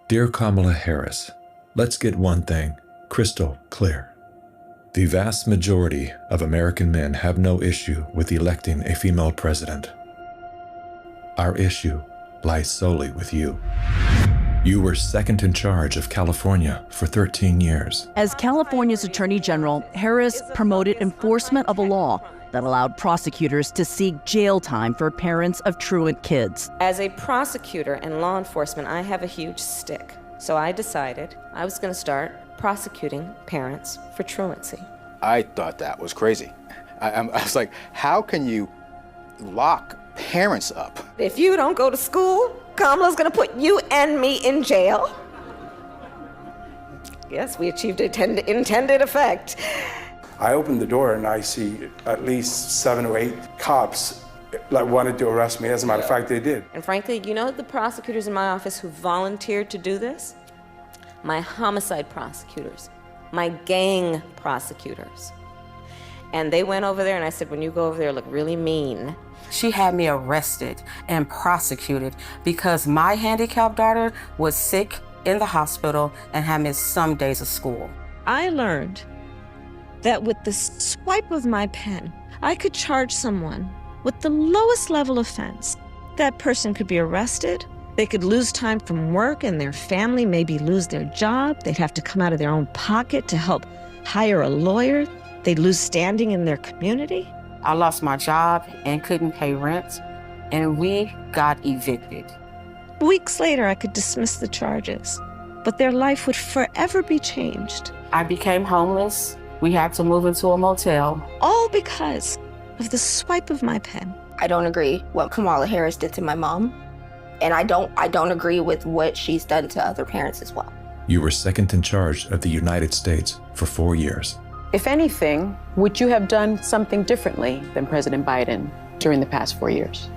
Dear Kamala Harris, let's get one thing crystal clear. The vast majority of American men have no issue with electing a female president. Our issue lies solely with you. You were second in charge of California for 13 years. As California's Attorney General, Harris promoted enforcement of a law that allowed prosecutors to seek jail time for parents of truant kids. As a prosecutor and law enforcement, I have a huge stick. So I decided I was going to start prosecuting parents for truancy. I thought that was crazy. I was like, how can you lock parents up? If you don't go to school, Kamala's going to put you and me in jail. Yes, we achieved intended effect. I opened the door and I see at least 7 or 8 cops wanted to arrest me. As a matter of fact, they did. And frankly, you know the prosecutors in my office who volunteered to do this? My homicide prosecutors, my gang prosecutors. And they went over there and I said, when you go over there, look really mean. She had me arrested and prosecuted because my handicapped daughter was sick in the hospital and had missed some days of school. I learned that with the swipe of my pen, I could charge someone with the lowest level offense. That person could be arrested, they could lose time from work, and their family maybe lose their job. They'd have to come out of their own pocket to help hire a lawyer. They'd lose standing in their community. I lost my job and couldn't pay rent, and we got evicted. Weeks later, I could dismiss the charges, but their life would forever be changed. I became homeless. We had to move into a motel. All because of the swipe of my pen. I don't agree what Kamala Harris did to my mom, and I don't agree with what she's done to other parents as well. You were second in charge of the United States for 4 years. If anything, would you have done something differently than President Biden during the past 4 years?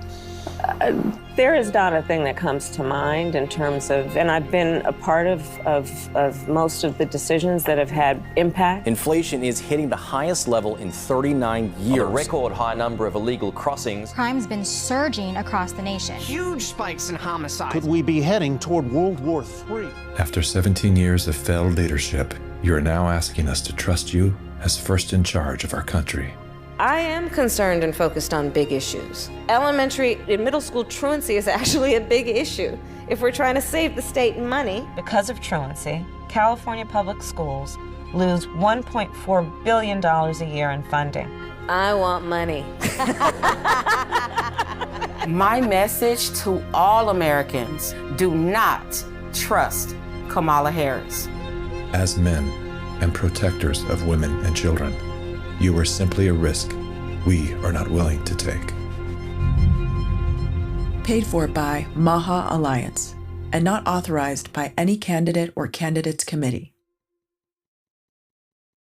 There is not a thing that comes to mind in terms of, and I've been a part of most of the decisions that have had impact. Inflation is hitting the highest level in 39 years. A record high number of illegal crossings. Crime's been surging across the nation. Huge spikes in homicides. Could we be heading toward World War III? After 17 years of failed leadership, you are now asking us to trust you as first in charge of our country. I am concerned and focused on big issues. Elementary and middle school truancy is actually a big issue. If we're trying to save the state money. Because of truancy, California public schools lose $1.4 billion a year in funding. I want money. My message to all Americans, do not trust Kamala Harris. As men and protectors of women and children, you are simply a risk we are not willing to take. Paid for by Maha Alliance and not authorized by any candidate or candidates committee.